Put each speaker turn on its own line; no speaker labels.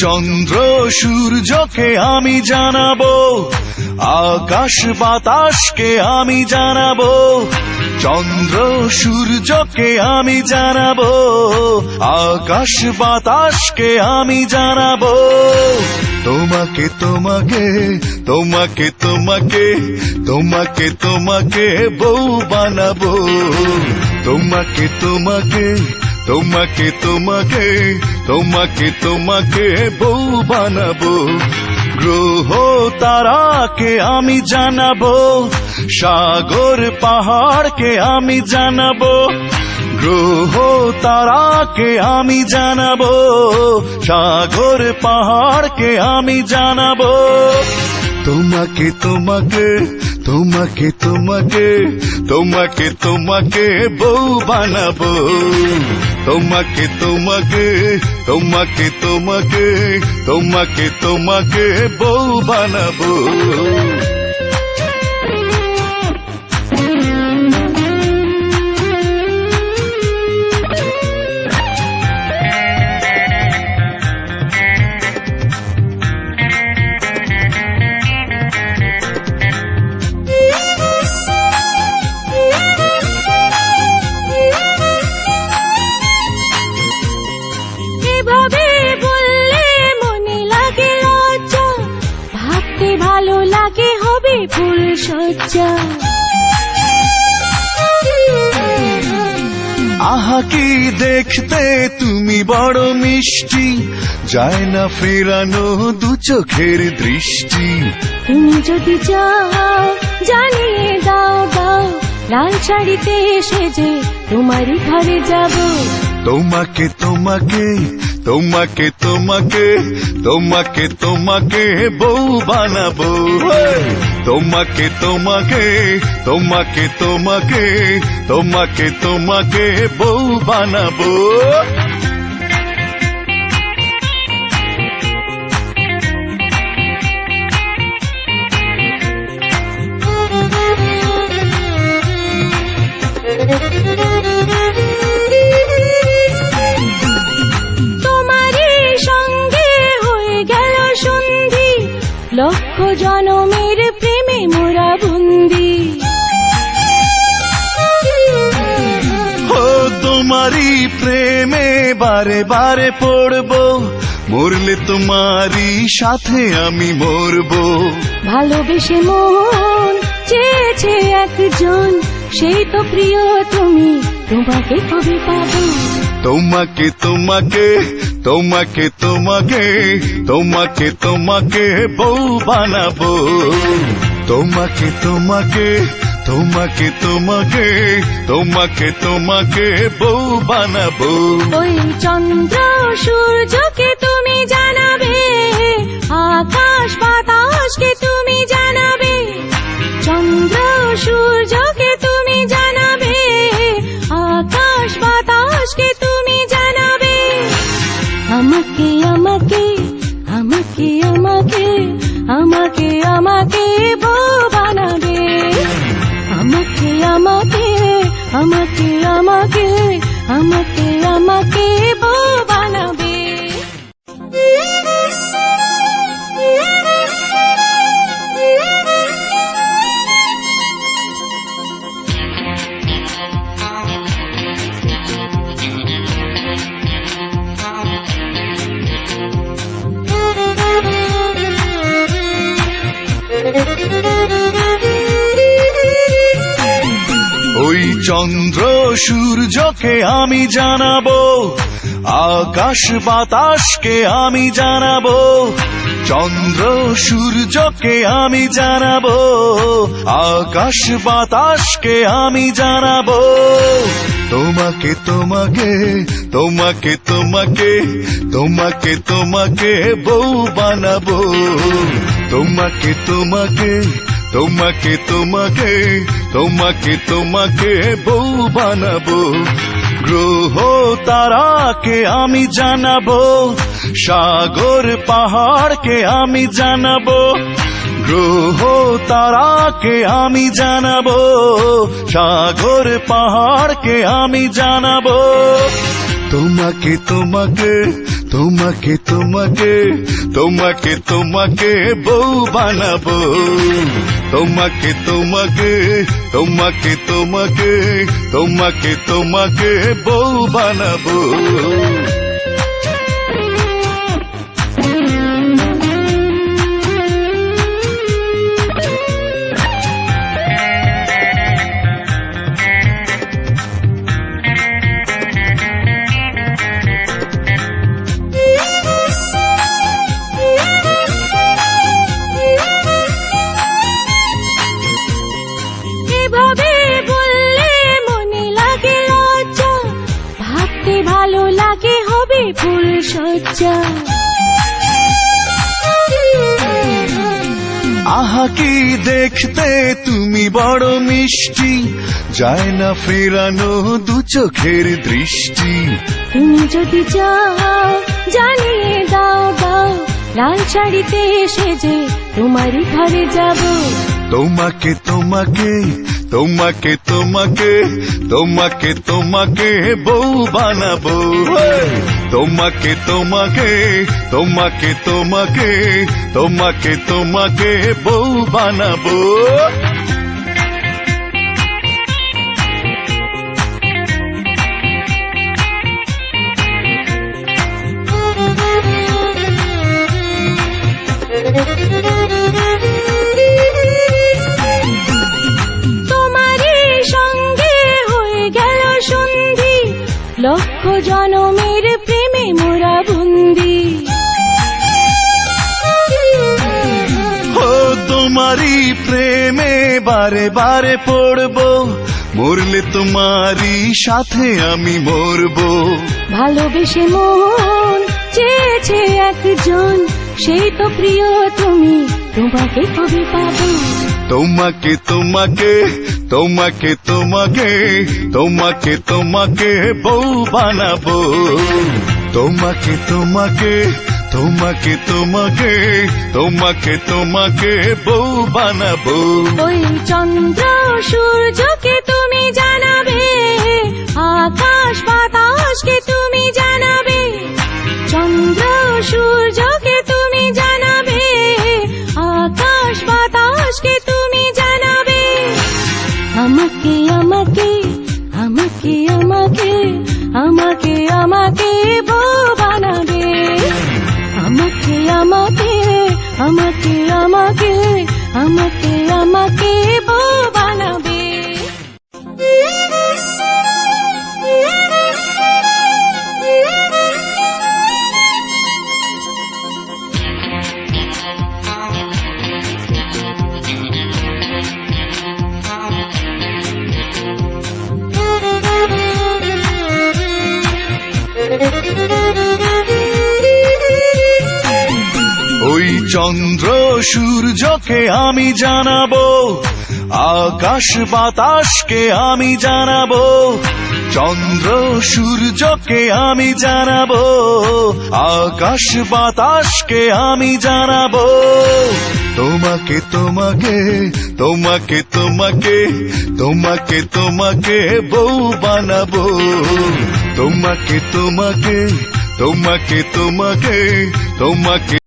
চন্দ্র সূর্যকে আমি জানাবো, আকাশ বাতাসকে আমি জানাবো। চন্দ্র সূর্যকে আমি জানাবো, আকাশ বাতাসকে আমি জানাবো। তোমাকে তোমাকে তোমাকে তোমাকে তোমাকে তোমাকে বউ বানাবো। তোমাকে তোমাকে তোমাকে তোমাকে তোমাকে তোমাকে বউ বানাবো। গ্রহ তারাকে আমি জানাবো, সাগর পাহাড়কে আমি জানাবো। গ্রহ তারাকে আমি জানাবো, সাগর পাহাড়কে আমি জানাবো। তোমাকে তোমাকে তোমাকে তোমাকে তোমাকে তোমাকে বউ বানাবো। তোমাকে তোমাকে তোমাকে তোমাকে তোমাকে তোমাকে বউ বানাবো।
ফুল সজ্জা
আহা কি দেখতে তুমি বড় মিষ্টি, যায় না ফেরানো দু চোখের দৃষ্টি।
তুমি যদি চাও জানিয়ে দাও দাও, লাল শাড়িতে সেজে তোমারই ঘরে যাব।
তোমাকে তোমাকে তোমাকে তোমাকে তোমাকে তোমাকে বউ বানাবো। তোমাকে তোমাকে তোমাকে তোমাকে তোমাকে তোমাকে বউ বানাবো।
লক্ষ জনমের প্রেমে মোরা বন্দি।
ও তোমারই প্রেমে বারে বারে পড়বো, মরলে তোমারই সাথে আমি মরবো।
ভালোবেসে মন চেয়েছে একজন, সেই তো প্রিয় তুমি, তোমাকে কবে পাবো।
তোমাকে তোমাকে তোমাকে তোমাকে তোমাকে তোমাকে বউ বানাবো। তোমাকে তোমাকে তোমাকে তোমাকে তোমাকে তোমাকে বউ বানাবো।
ওই চন্দ্র সূর্যকে তুমি জানাবে, আকাশ বাতাসকে তুমি জানাবে। চন্দ্র সূর্যকে তুমি জানাবে, আকাশ বাতাসকে তুমি জানাবে। আমাকে আমাকে আমাকে আমাকে আমাকে আমাকে বউ বানাবে। আমাকে আমাকে আমাকে আমাকে আমাকে আমাকে বউ বানাবে।
ওই চন্দ্র সূর্যকে আমি জানাবো, আকাশ বাতাসকে আমি জানাবো। চন্দ্র সূর্যকে আমি জানাবো, আকাশ বাতাসকে আমি জানাবো। তোমাকে তোমাকে তোমাকে তোমাকে তোমাকে তোমাকে বউ বানাবো। তোমাকে তোমাকে তোমাকে তোমাকে তোমাকে তোমাকে বউ বানাবো। গ্রহ তারাকে আমি জানাবো, সাগর পাহাড়কে আমি জানাবো। গ্রহ তারাকে আমি জানাবো, সাগর পাহাড়কে আমি জানাবো। তোমাকে তোমাকে তোমাকে তোমাকে তোমাকে তোমাকে বউ বানাবো তোমাকে তোমাকে তোমাকে তোমাকে তোমাকে তোমাকে বউ বানাবো
এভাবে বললে মনে লাগে লজ্জা, ভাবতে ভালো লাগে হবে ফুল সজ্জা।
আহা কি দেখতে তুমি বড় মিষ্টি, যায় না ফেরানো দু চোখের দৃষ্টি।
তুমি যদি চাও জানিয়ে দাও দাও, লাল শাড়িতে সেজে তোমারই ঘরে যাব।
তোমাকে তোমাকে তোমাকে তোমাকে তোমাকে তোমাকে বউ বানাবো তোমাকে তোমাকে তোমাকে তোমাকে তোমাকে তোমাকে বউ বানাবো।
তোমারই সঙ্গে হয়ে গেল সন্ধি, লক্ষ জনমের প্রেমে মোরা বন্দি।
ও তোমারই প্রেমে বারে বারে পড়বো, মরলে তোমারই সাথে আমি মরবো।
ভালোবেসে মন চেয়েছে একজন, সেই তো প্রিয় তুমি, তোমাকে কবে পাবো।
তোমাকে তোমাকে তোমাকে তোমাকে তোমাকে তোমাকে বউ বানাবো তোমাকে তোমাকে তোমাকে তোমাকে তোমাকে তোমাকে বউ বানাবো।
ওই চন্দ্র সূর্যকে তুমি জানাবে, আকাশ বাতাসকে তুমি জানাবে। চন্দ্র সূর্যকে তুমি জানাবে, আকাশ বাতাসকে তুমি জানাবে। আমাকে আমাকে আমাকে আমাকে আমাকে আমাকে বউ বানাবে। আমাকে আমাকে আমাকে আমাকে আমাকে আমাকে বউ বানাবে।
ওই চন্দ্র সূর্যকে আমি জানাবো, আকাশ বাতাসকে আমি জানাবো। চন্দ্র সূর্যকে আমি জানাবো, আকাশ বাতাসকে আমি জানাবো। তোমাকে তোমাকে তোমাকে তোমাকে তোমাকে তোমাকে বউ বানাবো তোমাকে তোমাকে তোমাকে তোমাকে তোমাকে